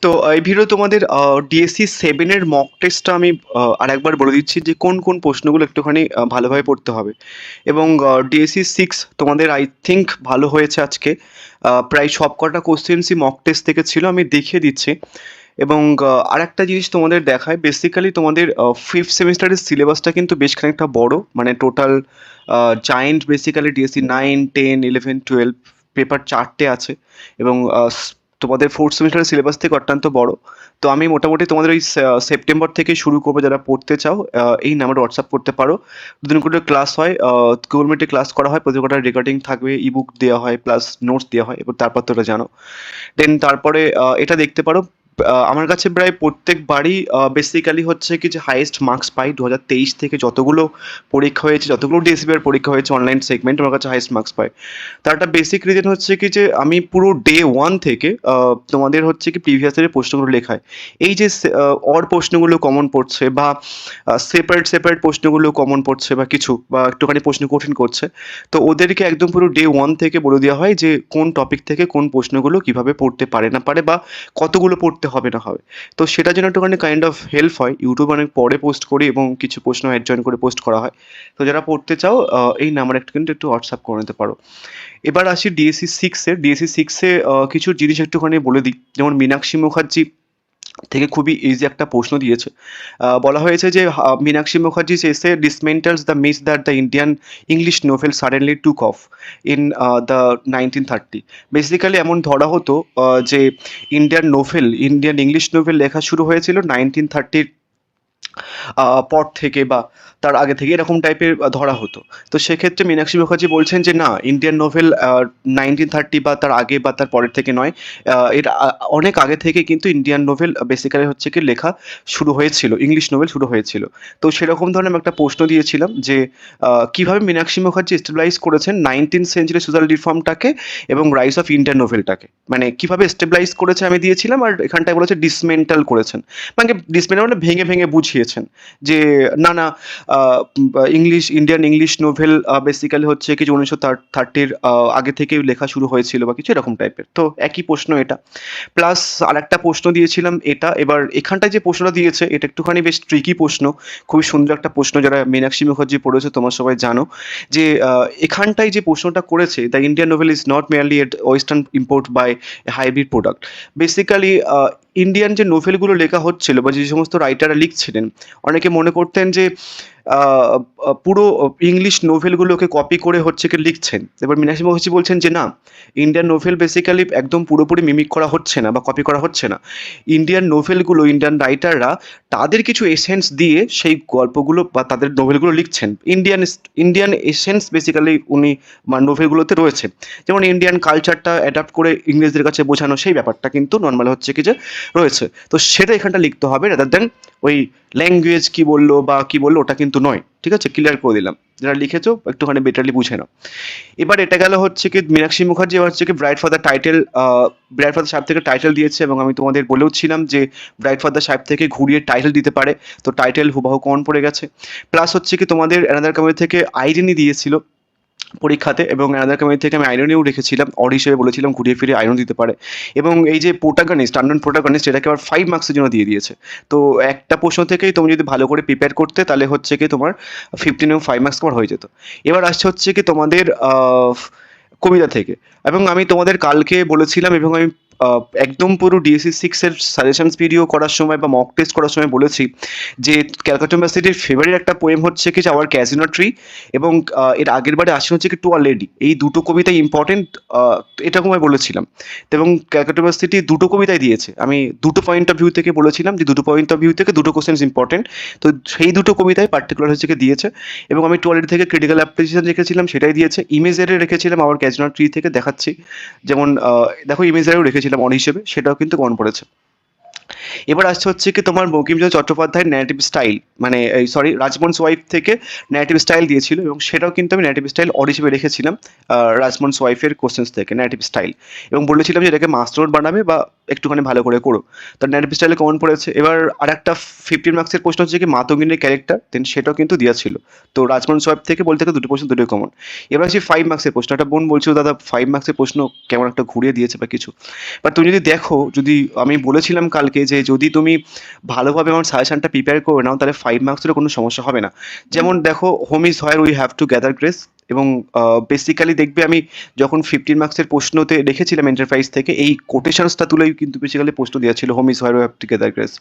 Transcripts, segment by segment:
তো এই ভিডিও তোমাদের ডিএসসি 7 এর মক টেস্টটা আমি আরেকবার বলে দিচ্ছি যে কোন কোন প্রশ্নগুলো একটুখানি ভালোভাবে পড়তে হবে। এবং ডিএসসি 6 তোমাদের আই থিঙ্ক ভালো হয়েছে আজকে। প্রায় সবকটা কোশ্চেন্সই মক টেস্ট থেকে ছিল, আমি দেখিয়ে দিচ্ছি। এবং আরেকটা জিনিস তোমাদের দেখায়, বেসিক্যালি তোমাদের 5th সেমিস্টারের সিলেবাসটা কিন্তু বেশ খানিকটা বড়, মানে total joint basically DSC 9, 10, 11, 12 paper 4টে আছে। এবং তোমাদের 4th সেমিস্টারের সিলেবাস থেকে অত্যন্ত বড়। তো আমি মোটামুটি তোমাদের ওই সেপ্টেম্বর থেকে শুরু করবো। যারা পড়তে চাও এই নাম্বারে হোয়াটসঅ্যাপ করতে পারো। দুদিন করে ক্লাস হয়, গুগল মিটে ক্লাস করা হয়, প্রতি কটা রেকর্ডিং থাকবে, ইবুক দেওয়া হয়, প্লাস নোটস দেওয়া হয়। এবার তারপর তো এটা জানো। দেন তারপরে এটা দেখতে পারো। আমার কাছে প্রায় প্রত্যেকবারই বেসিক্যালি হচ্ছে কি যে হাইয়েস্ট মার্কস পাই 2023 থেকে যতগুলো পরীক্ষা হয়েছে, যতগুলো ডিএসসিবি এর পরীক্ষা হয়েছে অনলাইন সেগমেন্ট, আমার কাছে হাইয়েস্ট মার্কস পাই। তার একটা বেসিক রিজন হচ্ছে কি যে আমি পুরো ডে ওয়ান থেকে তোমাদের হচ্ছে কি প্রিভিয়াস ইয়ারের প্রশ্নগুলো লেখায়। এই যে অড প্রশ্নগুলো কমন পড়ছে, বা সেপারেট সেপারেট প্রশ্নগুলো কমন পড়ছে, বা কিছু বা একটুখানি প্রশ্ন কঠিন করছে, তো ওদেরকে একদম পুরো ডে ওয়ান থেকে বলে দেওয়া হয় যে কোন টপিক থেকে কোন প্রশ্নগুলো কিভাবে পড়তে পারে না পারে, বা কতগুলো পড়তে হবে না হবে। তো সেটার জন্য একটুখানি কাইন্ড অফ হেল্প হয়। ইউটিউব অনেক পরে পোস্ট করি এবং কিছু প্রশ্ন অ্যাড জয়েন করে পোস্ট করা হয়। তো যারা পড়তে চাও এই নাম্বারে একটু হোয়াটসঅ্যাপ করে নিতে পারো। এবার আসি ডিএসসি 6-এ। ডিএসসি 6-এ কিছু জিনিস একটুখানি বলে দিই। যেমন মীনাক্ষী মুখার্জি থেকে খুবই ইজি একটা প্রশ্ন দিয়েছে। বলা হয়েছে যে Meenakshi মুখার্জি's essay dismantles the myth that the Indian English novel suddenly took off in the 1930। Basically এমন ধরা হতো যে ইন্ডিয়ান ইংলিশ নোভেল লেখা শুরু হয়েছিল 1930 পর থেকে, বা তার আগে থেকে, এরকম টাইপের ধরা হতো। তো সেক্ষেত্রে মীনাক্ষী মুখার্জি বলছেন যে না, ইন্ডিয়ান নোভেল 1930 বা তার আগে বা তার পরের থেকে নয়, এর অনেক আগে থেকে কিন্তু ইন্ডিয়ান নোভেল বেসিক্যালি হচ্ছে কি লেখা শুরু হয়েছিল, ইংলিশ নোভেল শুরু হয়েছিল। তো সেরকম ধরনের আমি একটা প্রশ্ন দিয়েছিলাম যে কিভাবে মীনাক্ষী মুখার্জি স্টেবিলাইজ করেছেন 19th সেঞ্চুরি সোশ্যাল রিফর্মটাকে এবং রাইজ অফ ইন্ডিয়ান নোভেলটাকে, মানে কিভাবে স্টেবিলাইজ করেছে আমি দিয়েছিলাম। আর এখানটায় বলেছে ডিসমেন্টাল করেছেন, মানে ডিসমেন্টাল মানে ভেঙে ভেঙে বুঝিয়েছেন যে না না, ইন্ডিয়ান ইংলিশ নোভেল বেসিক্যালি হচ্ছে কি যে 1930-র আগে থেকেই লেখা শুরু হয়েছিল বা কিছু এরকম টাইপের। তো একই প্রশ্ন এটা, প্লাস আরেকটা প্রশ্ন দিয়েছিলাম এটা। এবার এখানটায় যে প্রশ্নটা দিয়েছে এটা একটুখানি বেশ ট্রিকি প্রশ্ন, খুবই সুন্দর একটা প্রশ্ন। যারা মীনাক্ষী মুখার্জি পড়েছে তোমার সবাই জানো যে এখানটায় যে প্রশ্নটা করেছে, the Indian novel is not merely at western import by hybrid product. Basically Indian যে নোভেলগুলো লেখা হচ্ছিল বা যে সমস্ত রাইটাররা লিখছিলেন, অনেকে মনে করতেন যে পুরো ইংলিশ নোভেলগুলোকে কপি করে হচ্ছে কি লিখছেন। এবার মীনাক্ষী মুখার্জি বলছেন যে না, ইন্ডিয়ান নোভেল বেসিক্যালি একদম পুরোপুরি মিমিক করা হচ্ছে না বা কপি করা হচ্ছে না। ইন্ডিয়ান নোভেলগুলো, ইন্ডিয়ান রাইটাররা তাদের কিছু এসেন্স দিয়ে সেই গল্পগুলো বা তাদের নোভেলগুলো লিখছেন। ইন্ডিয়ান এসেন্স বেসিক্যালি উনি নোভেলগুলোতে রয়েছে। যেমন ইন্ডিয়ান কালচারটা অ্যাডাপ্ট করে ইংরেজদের কাছে বোঝানো, সেই ব্যাপারটা কিন্তু নর্মাল হচ্ছে কি যে রয়েছে। তো সেটা এখানটা লিখতে হবে, রাদার দেন ওই ল্যাঙ্গুয়েজ কি বললো বা কি বললো ওটা কিন্তু নয়। ঠিক আছে, ক্লিয়ার করে দিলাম। যারা লিখেছো একটুখানি বেটারলি বুঝে নাও। এবার এটা গেল হচ্ছে কি মীনাক্ষী মুখার্জি হচ্ছে কি bright father title, bright father সাহেব থেকে টাইটেল দিয়েছে, এবং আমি তোমাদের বলেও ছিলাম যে ব্রাইট ফাদার সাহেব থেকে ঘুরিয়ে টাইটেল দিতে পারে। তো টাইটেল হুবাহু কমন পড়ে গেছে। প্লাস হচ্ছে কি তোমাদের অ্যানাদার কমিটি থেকে আইডেন্টি দিয়েছিল পরীক্ষাতে, এবং অ্যানাদার কমিটি থেকে আমি আয়রনেও রেখেছিলাম, অড হিসেবে বলেছিলাম ঘুরিয়ে ফিরিয়ে আয়রন দিতে পারে। এবং এই যে প্রোটাগনিস্ট, আননোন প্রোটাগনিস্ট, এটাকে আবার 5 মার্কসের জন্য দিয়ে দিয়েছে। তো একটা প্রশ্ন থেকেই তুমি যদি ভালো করে প্রিপেয়ার করতে, তাহলে হচ্ছে কি তোমার 15 এবং 5 মার্কস তোমার হয়ে যেত। এবার আসছে হচ্ছে কি তোমাদের কবিতা থেকে। এবং আমি তোমাদের কালকে বলেছিলাম, এবং আমি একদম পুরো ডিএসসি 6-এর সাজেশনস ভিডিও করার সময় বা মক টেস্ট করার সময় বলেছি যে ক্যালকাটা ইউনিভার্সিটির ফেভারিট একটা পোয়েম হচ্ছে কি আওয়ার ক্যাসিনো ট্রি, এবং এর আগের বারে আসে হচ্ছে কি টু আ লেডি। এই দুটো কবিতাই ইম্পর্টেন্ট, এরকম আমি বলেছিলাম। তো এবং ক্যালকাটা ইউনিভার্সিটি দুটো কবিতাই দিয়েছে। আমি দুটো পয়েন্ট অফ ভিউ থেকে বলেছিলাম যে দুটো পয়েন্ট অফ ভিউ থেকে দুটো কোশ্চেন্স ইম্পর্টেন্ট। তো সেই দুটো কবিতাই পার্টিকুলার হচ্ছে কি দিয়েছে। এবং আমি টুয়ালিটি থেকে ক্রিটিক্যাল অ্যাপ্রিসিয়েশন রেখেছিলাম, সেটাই দিয়েছে। ইমেজেরে রেখেছিলাম আওয়ার ক্যাসিনো ট্রি থেকে, দেখাচ্ছি। যেমন দেখো ইমেজেরেও রেখেছিলাম অন হিসেবে, সেটাও কিন্তু কমন পড়েছে। এবার আসছে হচ্ছে কি তোমার বঙ্কিমচন্দ্র চট্টোপাধ্যায়ের ন্যারেটিভ স্টাইল, মানে সরি, রাজমোহন ওয়াইফ থেকে ন্যারেটিভ স্টাইল দিয়েছিল, এবং সেটাও কিন্তু আমি ন্যারেটিভ স্টাইল অড হিসেবে রেখেছিলাম রাজমোহন ওয়াইফের কোশ্চেন্স থেকে ন্যারেটিভ স্টাইল। এবং বলেছিলাম যে এটাকে মাস্টার নোট বানাবে বা একটুখানি ভালো করে করো। তার ন্যারেটিভ স্টাইলে কমন পড়েছে। এবার আরেকটা 15 মার্কসের প্রশ্ন হচ্ছে কি মাতঙ্গিনীর ক্যারেক্টার, দেন সেটাও কিন্তু দেওয়া ছিল। তো রাজমোহন সোয়াব থেকে বলতে গেলে দুটো প্রশ্ন দুটোই কমন। এবার আসি 5 মার্কসের প্রশ্ন। একটা বোন বলছিল দাদা 5 মার্কসের প্রশ্ন কেমন একটা ঘুরিয়ে দিয়েছে বা কিছু। বাট তুমি যদি দেখো, যদি আমি বলেছিলাম কালকে যে যদি তুমি ভালোভাবে আমার সাজেশনটা প্রিপেয়ার করে নাও তাহলে 5 মার্কসেরও কোনো সমস্যা হবে না। যেমন দেখো home is where we have to gather grace, এবং বেসিক্যালি দেখবে আমি যখন 15 মার্কসের প্রশ্নতে লিখেছিলাম এন্টারপ্রাইজ থেকে এই কোটেশনসটা তুলেই কিন্তু বেসিক্যালি প্রশ্ন দেওয়া ছিল, home is where we have to gather grace.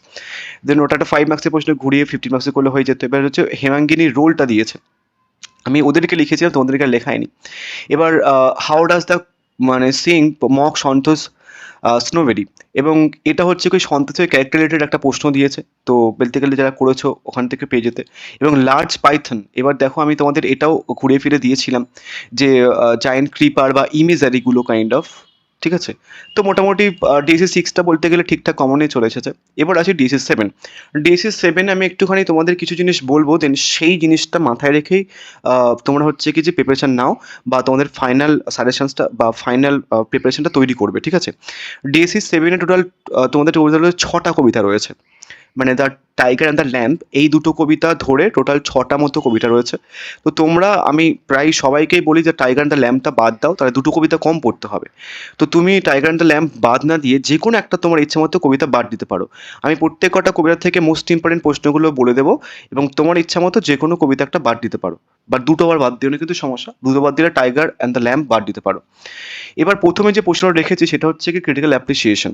Then ওটা একটা 5 মার্কসের প্রশ্ন ঘুরিয়ে 15 মার্কসের করলে হয়ে যেত। এবার হচ্ছে হেমাঙ্গিনীর রোলটা দিয়েছে, আমি ওদেরকে লিখেছিলাম, তোমাদেরকে আর লেখায়নি। এবার হাউ ডাজ দ্য মানে সিং মক সন্তোষ স্নোবেরি, এবং এটা হচ্ছে কি সন্তোষের ক্যারেক্টার রিলেটেড একটা প্রশ্ন দিয়েছে। তো বলতে গেলে যারা করেছো ওখান থেকে পেয়ে যেতে। এবং লার্জ পাইথন, এবার দেখো আমি তোমাদের এটাও ঘুরে ফিরে দিয়েছিলাম যে জায়েন্ট ক্রিপার বা ইমেজারিগুলো কাইন্ড অফ, ঠিক আছে। তো মোটামুটি ডিএসসি সিক্সটা বলতে গেলে ঠিকঠাক কমনে চলে এসেছে। এবার আসি ডিএসসি সেভেন। ডিএসসি সেভেন আমি একটুখানি তোমাদের কিছু জিনিস বলবো, দেন সেই জিনিসটা মাথায় রেখেই তোমরা হচ্ছে কি যে প্রিপারেশন নাও বা তোমাদের ফাইনাল সাজেশনসটা বা ফাইনাল প্রিপারেশনটা তৈরি করবে, ঠিক আছে। ডিএসসি সেভেনে টোটাল তোমাদের টোটাল 6টা কবিতা রয়েছে, মানে the tiger and the lamp, এই দুটো কবিতা ধরে টোটাল 6টা মতো কবিতা রয়েছে। তো তোমরা, আমি প্রায় সবাইকেই বলি যে টাইগার অ্যান্ড দ্য ল্যাম্পটা বাদ দাও, তাহলে দুটো কবিতা কম পড়তে হবে। তো তুমি টাইগার অ্যান্ড দ্য ল্যাম্প বাদ না দিয়ে যে কোনো একটা তোমার ইচ্ছে মতো কবিতা বাদ দিতে পারো। আমি প্রত্যেক কটা কবিতা থেকে মোস্ট ইম্পর্টেন্ট প্রশ্নগুলো বলে দেবো, এবং তোমার ইচ্ছা মতো যে কোনো কবিতা একটা বাদ দিতে পারো, বা দুটো বার বাদ দিও না কিন্তু সমস্যা, দুটো বাদ দিলে টাইগার অ্যান্ড দ্য ল্যাম্প বাদ দিতে পারো। এবার প্রথমে যে প্রশ্নটা রেখেছি সেটা হচ্ছে কি ক্রিটিক্যাল অ্যাপ্রিসিয়েশন।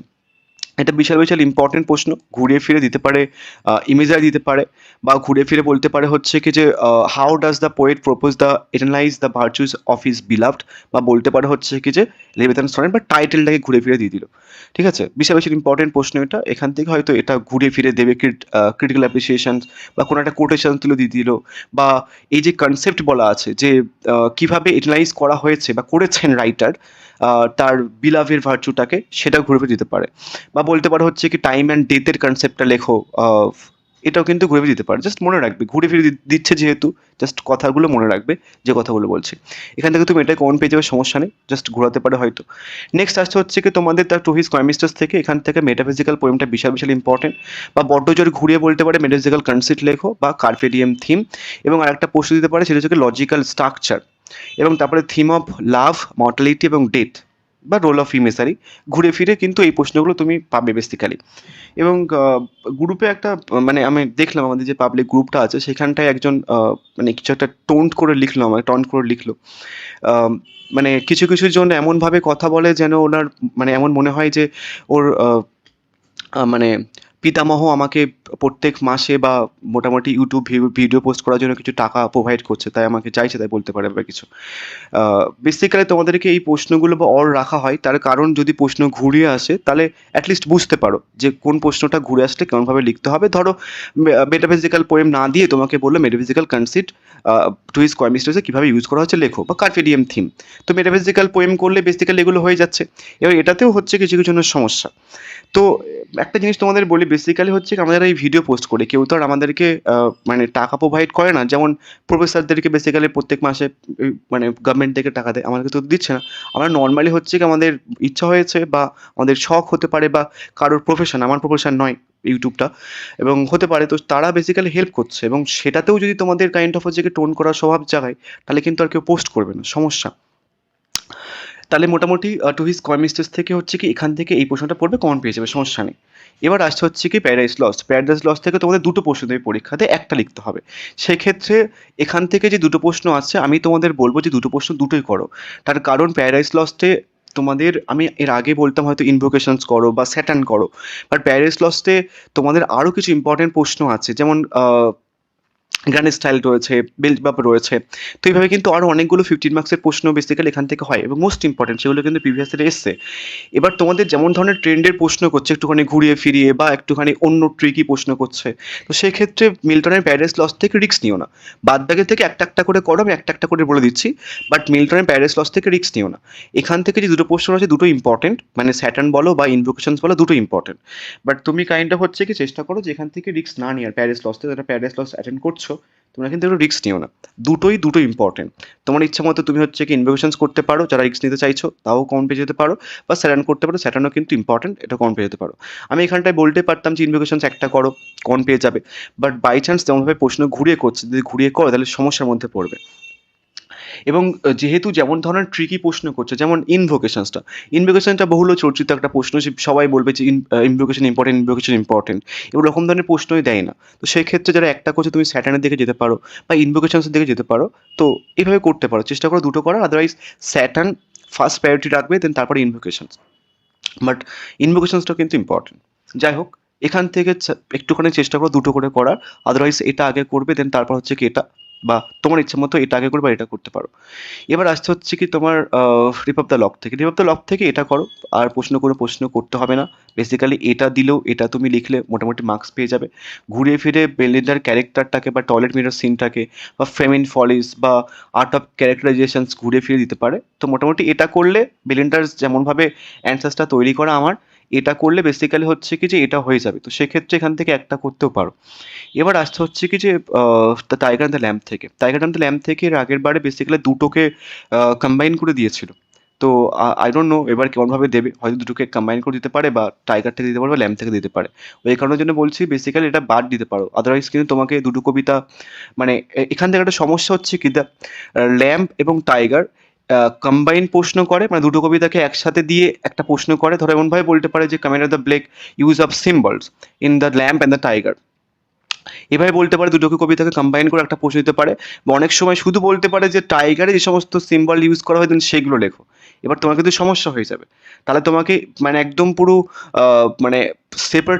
এটা বিশাল বিশাল ইম্পর্টেন্ট প্রশ্ন, ঘুরিয়ে ফিরে দিতে পারে, ইমেজারি দিতে পারে, বা ঘুরে ফিরে বলতে পারে হচ্ছে কি যে how does the poet propose the eternalise the virtues of his beloved, বা বলতে পারে হচ্ছে কি যে লেভিথান সনেট, বা টাইটেলটাকে ঘুরে ফিরে দিয়ে দিল, ঠিক আছে। বিশাল বিশাল ইম্পর্টেন্ট প্রশ্ন এটা, এখান থেকে হয়তো এটা ঘুরে ফিরে দেবে ক্রিটিক্যাল অ্যাপ্রিসিয়েশন, বা কোনো একটা কোটেশন তুলে দিয়ে দিল, বা এই যে কনসেপ্ট বলা আছে যে কিভাবে এটালাইজ করা হয়েছে বা করেছেন রাইটার তার বিলাভের ভার্চুটাকে, সেটা ঘুরে ফিরে দিতে পারে। বা বলতে পারো হচ্ছে কি টাইম অ্যান্ড ডেথের কনসেপ্টটা লেখো, এটাও কিন্তু ঘুরে ফিরে দিতে পারে। জাস্ট মনে রাখবে ঘুরে ফিরে দিচ্ছে যেহেতু, জাস্ট কথাগুলো মনে রাখবে যে কথাগুলো বলছি। এখান থেকে তুমি এটা কমন পেয়ে যাবে, সমস্যা নেই, জাস্ট ঘোরাতে পারে হয়তো। নেক্সট আসতে হচ্ছে কি তোমাদের দ্য টু হিজ কয়েমিস্টার্স থেকে, এখান থেকে মেটাফিজিক্যাল পোয়েমটা বিশাল বিশাল ইম্পর্টেন্ট, বা বড্ড জোরে ঘুরিয়ে বলতে পারে মেটাফিজিক্যাল কনসেপ্ট লেখো বা কার্পেডিয়াম থিম। এবং আরেকটা প্রশ্ন দিতে পারে সেটা হচ্ছে লজিক্যাল স্ট্রাকচার, এবং তারপরে থিম অফ লাভ, মর্টালিটি এবং ডেথ, বা রোল অফ ইমেসারি। ঘুরে ফিরে কিন্তু এই প্রশ্নগুলো তুমি পাবে বেসিক্যালি। এবং গ্রুপে একটা মানে আমি দেখলাম আমাদের যে পাবলিক গ্রুপটা আছে সেখানটায় একজন মানে কিছু একটা টোন্ট করে লিখলো, আমার টন্ট করে লিখলো। মানে কিছু কিছু জন এমনভাবে কথা বলে যেন ওনার মানে এমন মনে হয় যে ওর মানে পিতামহ আমাকে প্রত্যেক মাসে বা মোটামুটি ইউটিউব ভিডিও পোস্ট করার জন্য কিছু টাকা প্রোভাইড করছে, তাই আমাকে চাইছে, তাই বলতে পারে বা কিছু। বেসিক্যালি তোমাদেরকে এই প্রশ্নগুলো বা অর রাখা হয় তার কারণ যদি প্রশ্ন ঘুরিয়ে আসে তাহলে অ্যাটলিস্ট বুঝতে পারো যে কোন প্রশ্নটা ঘুরে আসলে কেমনভাবে লিখতে হবে। ধরো মেটাফিজিক্যাল পোয়েম না দিয়ে তোমাকে বললো মেটাফিজিক্যাল কনসিট টু হিজ কয়েমিস্টার্সে কীভাবে ইউজ করা হচ্ছে লেখো, বা কার্পেডিয়াম থিম। তো মেটাফিজিক্যাল পোয়েম করলে বেসিক্যালি এগুলো হয়ে যাচ্ছে। এবার এটাতেও হচ্ছে কিছু কিছু জনের সমস্যা। তো একটা জিনিস তোমাদের বলি, বেসিক্যালি হচ্ছে কি আমরা এই ভিডিও পোস্ট করি, কেউ তো আর আমাদেরকে মানে টাকা প্রোভাইড করে না। যেমন প্রফেসরদেরকে বেসিক্যালি প্রত্যেক মাসে মানে গভর্নমেন্ট থেকে টাকা দেয়, আমাদেরকে তো দিচ্ছে না। আমরা নর্মালি হচ্ছে কি আমাদের ইচ্ছা হয়েছে বা আমাদের শখ হতে পারে, বা কারোর প্রফেশন, আমার প্রফেশন নয় ইউটিউবটা, এবং হতে পারে, তো তারা বেসিক্যালি হেল্প করছে। এবং সেটাতেও যদি তোমাদের কাইন্ড অফ হচ্ছে কি টোন করার স্বভাব জাগায় তাহলে কিন্তু আর কেউ পোস্ট করবে না, সমস্যা। তাহলে মোটামুটি টু হিজ কয়েমিস্টার্স থেকে হচ্ছে কি এখান থেকে এই প্রশ্নটা পড়বে, কমন পেয়ে যাবে, সমস্যা নেই। এবার আসছে হচ্ছে কি প্যারাডাইস লস্ট। প্যারাডাইস লস্ট থেকে তোমাদের দুটো প্রশ্ন দেবে পরীক্ষাতে, একটা লিখতে হবে। সেক্ষেত্রে এখান থেকে যে দুটো প্রশ্ন আছে আমি তোমাদের বলবো যে দুটো প্রশ্ন দুটোই করো। তার কারণ প্যারাডাইস লস্টে তোমাদের, আমি এর আগে বলতাম হয়তো ইনভোকেশনস করো বা স্যাটার্ন করো, বাট প্যারাডাইস লস্টে তোমাদের আরও কিছু ইম্পর্টেন্ট প্রশ্ন আছে, যেমন গানের স্টাইল রয়েছে, বিল্ড আপ রয়েছে। তো এইভাবে কিন্তু আরও অনেকগুলো 15 মার্কসের প্রশ্ন বেসিক্যালি এখান থেকে হয়, এবং মোস্ট ইম্পর্টেন্ট সেগুলো কিন্তু প্রিভিয়াস ইয়ারে এসছে। এবার তোমাদের যেমন ধরনের ট্রেন্ডের প্রশ্ন করছে, একটুখানি ঘুরিয়ে ফিরিয়ে বা একটুখানি অন্য ট্রিকি প্রশ্ন করছে, তো সেক্ষেত্রে মিল্টনের প্যারাডাইস লস্ট থেকে রিস্ক নিও না। বাদ বাকি থেকে একটা একটা করে করো, আমি একটা একটা করে বলে দিচ্ছি, বাট মিল্টনের প্যারাডাইস লস্ট থেকে রিস্ক নিও না। এখান থেকে যে দুটো প্রশ্ন আছে দুটো ইম্পর্টেন্ট, মানে স্যাটার্ন বলো বা ইনভোকেশনস বলো, দুটো ইম্পর্টেন্ট। বাট তুমি কাইন্ড অফ হচ্ছে কি চেষ্টা করো যে এখান থেকে রিস্ক না নিয়ে, আর প্যারাডাইস লস্টে যারা প্যারাডাইস লস্ট অ্যাটেন্ড করছো করছো, তোমরা কিন্তু একটু রিস্ক নিও না। দুটো ইম্পর্টেন্ট। তোমার ইচ্ছা মতো তুমি হচ্ছে কি ইনভোকেশনস করতে পারো, যারা রিস্ক নিতে চাইছো তাও কমন পেয়ে যেতে পারো, বা স্যাটার্ন করতে পারো, স্যাটার্নও কিন্তু ইম্পর্টেন্ট, এটা কমন পেয়ে যেতে পারো। আমি এখানটায় বলতে পারতাম যে ইনভোকেশনস একটা করো, কমন পেয়ে যাবে, বাট বাই চান্স তেমনভাবে প্রশ্ন ঘুরিয়ে করছে, যদি ঘুরিয়ে করো তাহলে সমস্যার মধ্যে পড়বে। এবং যেহেতু যেমন ধরনের ট্রিকি প্রশ্ন করছে, যেমন ইনভোকেশনটা বহুল চর্চিত একটা প্রশ্ন, সবাই বলবে যে ইনভোকেশন ইম্পর্টেন্ট, এবার রকম ধরনের প্রশ্নই দেয় না। তো সেই ক্ষেত্রে যারা একটা করছে, তুমি স্যাটার্নের দিকে যেতে পারো বা ইনভোকেশনসের দিকে যেতে পারো। তো এইভাবে করতে পারো, চেষ্টা করো দুটো করার, আদারওয়াইজ স্যাটার্ন ফার্স্ট প্রায়োরিটি রাখবে, দেন তারপরে ইনভোকেশনস। বাট ইনভোকেশনসটা কিন্তু ইম্পর্টেন্ট। যাই হোক, এখান থেকে একটুখানি চেষ্টা করো দুটো করে করার, আদারওয়াইজ এটা আগে করবে, দেন তারপর হচ্ছে কি এটা, বা তোমার ইচ্ছা মতো এটা আগে করবে বা এটা করতে পারো। এবার আসতে হচ্ছে কি তোমার রিপ অফ দ্য লক থেকে, এটা করো। আর কোনো প্রশ্ন করতে হবে না। বেসিক্যালি এটা দিলেও এটা তুমি লিখলে মোটামুটি মার্কস পেয়ে যাবে। ঘুরিয়ে ফিরে বেলিন্ডার ক্যারেক্টারটাকে বা টয়লেট মিরর সিনটাকে বা ফেমিন ফলিস বা আর্ট অফ ক্যারেক্টারাইজেশনস ঘুরে ফিরে দিতে পারে। তো মোটামুটি এটা করলে বেলিন্ডার যেমনভাবে অ্যান্সার্সটা তৈরি করা আমার, এটা করলে বেসিক্যালি হচ্ছে কি যে এটা হয়ে যাবে। তো সেক্ষেত্রে এখান থেকে একটা করতেও পারো। এবার আসতে হচ্ছে কি যে the tiger and the lamp থেকে, এর আগের বারে বেসিক্যালি দুটোকে কম্বাইন করে দিয়েছিল। তো আই ডোন্ট নো এবার কেমনভাবে দেবে, হয়তো দুটোকে কম্বাইন করে দিতে পারে, বা টাইগার থেকে দিতে পারে, বা ল্যাম্প থেকে দিতে পারে। ওই কারণের জন্য বলছি বেসিক্যালি এটা বাদ দিতে পারো, আদারওয়াইজ কিন্তু তোমাকে দুটো কবিতা, মানে এখান থেকে একটা সমস্যা হচ্ছে কি, দ্য ল্যাম্প এবং টাইগার কম্বাইন প্রশ্ন করে, মানে দুটো কবিতাকে একসাথে দিয়ে একটা প্রশ্ন করে। ধরো এমনভাবে বলতে পারে যে comment the Blake use of symbols in the lamp and the tiger. এভাবে বলতে পারে, দুটোকে কবিতাকে কম্বাইন করে একটা প্রশ্ন দিতে পারে, বা অনেক সময় শুধু বলতে পারে যে টাইগারে যে সমস্ত সিম্বল ইউজ করা হয় দেন সেগুলো লেখো। এবার তোমার কিন্তু সমস্যা হয়ে যাবে, তাহলে তোমাকে মানে একদম পুরো মানে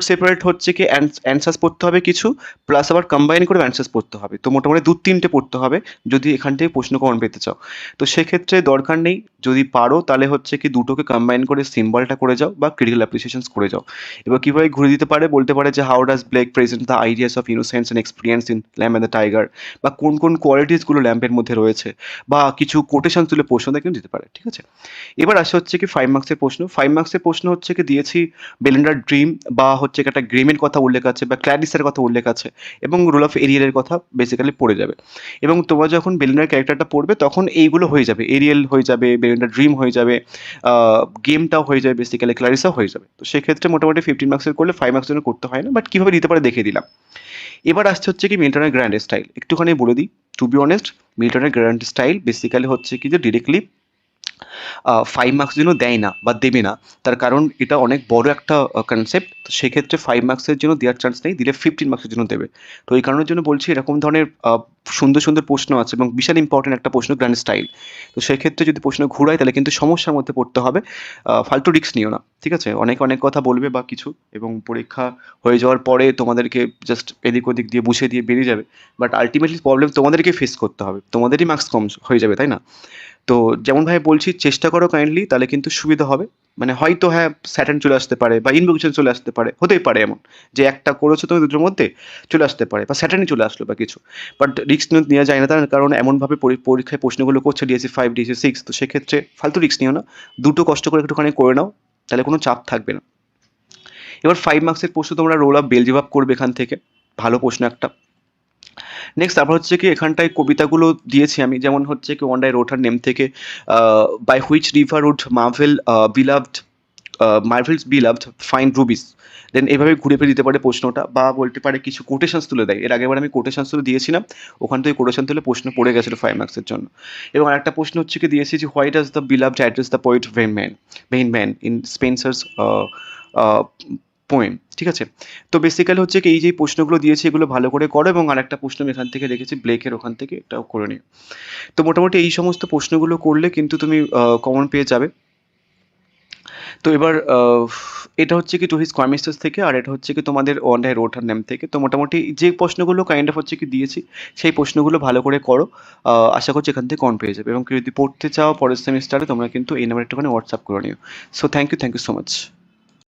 সেপারেট হচ্ছে কি অ্যান্সার্স পড়তে হবে কিছু, প্লাস আবার কম্বাইন করে অ্যান্সার্স পড়তে হবে। তো মোটামুটি দু তিনটে পড়তে হবে যদি এখান থেকে প্রশ্ন কমন পেতে চাও। তো সেক্ষেত্রে দরকার নেই, যদি পারো তাহলে হচ্ছে কি দুটোকে কম্বাইন করে সিম্বলটা করে যাও বা ক্রিটিক্যাল অ্যাপ্রিসিয়েশনস করে যাও। এবার কীভাবে ঘুরে দিতে পারে, বলতে পারে যে how does Blake present the ideas of innocence and experience in lamp and the tiger, বা কোন কোয়ালিটিসগুলো ল্যাম্পের মধ্যে রয়েছে, বা কিছু কোটেশন তুলে প্রশ্ন দেখেও দিতে পারে। ঠিক আছে, এবার আসে হচ্ছে কি 5 মার্কসের প্রশ্ন। 5 মার্কসের প্রশ্ন হচ্ছে কি দিয়েছি বেলিন্ডার ড্রিম, বা হচ্ছে কি একটা গ্রিমের কথা উল্লেখ আছে, বা ক্ল্যাডিসের কথা উল্লেখ আছে, এবং রোল অফ এরিয়েলের কথা বেসিক্যালি পড়ে যাবে। এবং তোমরা যখন বেলিন্ডার ক্যারেক্টারটা পড়বে তখন এইগুলো হয়ে যাবে, এরিয়েল হয়ে যাবে, বেলিন্ডার ড্রিম হয়ে যাবে, গেমটাও হয়ে যাবে, বেসিক্যালি ক্লারিসাও হয়ে যাবে। তো সেক্ষেত্রে মোটামুটি 15 মার্কসের করলে 5 মার্কসের জন্য করতে হয় না, বাট কীভাবে দিতে পারে দেখিয়ে দিলাম। এবার আসছে হচ্ছে কি মিল্টনের গ্র্যান্ড স্টাইল, একটুখানি বলে দিই। টু বি অনেস্ট, মিল্টনের গ্র্যান্ড স্টাইল বেসিক্যালি হচ্ছে কি যে ডিরেক্টলি 5 মার্কস জন্য দেয় না বা দেবে না, তার কারণ এটা অনেক বড় একটা কনসেপ্ট। তো সেক্ষেত্রে 5 মার্কসের জন্য দেওয়ার চান্স নেই, দিলে 15 মার্কসের জন্য দেবে। তো এই কারণের জন্য বলছি এরকম ধরনের সুন্দর প্রশ্ন আছে, এবং বিশাল ইম্পর্টেন্ট একটা প্রশ্ন গ্র্যান্ড স্টাইল। তো সেক্ষেত্রে যদি প্রশ্ন ঘুরায় তাহলে কিন্তু সমস্যার মধ্যে পড়তে হবে। ফালতু রিস্ক নিও না, ঠিক আছে? অনেক কথা বলবে বা কিছু, এবং পরীক্ষা হয়ে যাওয়ার পরে তোমাদেরকে জাস্ট এদিক ওদিক দিয়ে বুঝিয়ে দিয়ে বেরিয়ে যাবে, বাট আলটিমেটলি প্রবলেম তোমাদেরকেই ফেস করতে হবে, তোমাদেরই মার্কস কম হয়ে যাবে, তাই না? তো যেমনভাবে বলছি চেষ্টা করো কাইন্ডলি, তাহলে কিন্তু সুবিধা হবে। মানে হয়তো হ্যাঁ স্যাটার্ন চলে আসতে পারে বা ইনভোকেশন চলে আসতে পারে, হতেই পারে এমন যে একটা করেছো তুমি দুটোর মধ্যে চলে আসতে পারে, বা স্যাটার্নই চলে আসলো বা কিছু। বাট রিস্ক নেওয়া যায় না, তার কারণ এমনভাবে পরীক্ষায় প্রশ্নগুলো করছে DSE 5 DSE 6। তো সেক্ষেত্রে ফালতু রিস্ক নিও না, দুটো কষ্ট করে একটুখানি করে নাও, তাহলে কোনো চাপ থাকবে না। এবার 5 মার্কসের প্রশ্ন তোমরা রোল অফ বেলজেবাব করবে এখান থেকে, ভালো প্রশ্ন একটা। নেক্সট তারপর হচ্ছে কি এখানটায় কবিতাগুলো দিয়েছি আমি, যেমন হচ্ছে কি one day I wrote her name থেকে, by which river would Marvell's beloved find rubies. Then এভাবে ঘুরে ফিরে দিতে পারে প্রশ্নটা, বা বলতে পারে কিছু কোটেশনস তুলে দেয়। এর আগেবার আমি কোটেশনস তুলে দিয়েছিলাম, ওখান থেকে কোটেশন তুলে প্রশ্ন পড়ে গেছিলো 5 মার্কসের জন্য। এবং আরেকটা প্রশ্ন হচ্ছে কি দিয়েছি যে why does the beloved address the poet vein man in Spencer's poem. ঠিক আছে, তো বেসিক্যালি হচ্ছে কি এই যে প্রশ্নগুলো দিয়েছি এগুলো ভালো করে করো, এবং আরেকটা প্রশ্ন আমি এখান থেকে রেখেছি ব্লেকের ওখান থেকে, এটাও করে নিও। তো মোটামুটি এই সমস্ত প্রশ্নগুলো করলে কিন্তু তুমি কমন পেয়ে যাবে। তো এবার এটা হচ্ছে কি টু হিজ কমিস্টার্স থেকে, আর এটা হচ্ছে কি তোমাদের ওয়ান ডাই রোড হার নেম থেকে। তো মোটামুটি যে প্রশ্নগুলো কাইন্ড অফ হচ্ছে কি দিয়েছি সেই প্রশ্নগুলো ভালো করে করো, আশা করছি এখান থেকে কমন পেয়ে যাবে। এবং কেউ যদি পড়তে চাও পরের সেমিস্টারে তোমরা কিন্তু এই নাম্বার একটুখানি হোয়াটসঅ্যাপ করে নিও। So thank you so much.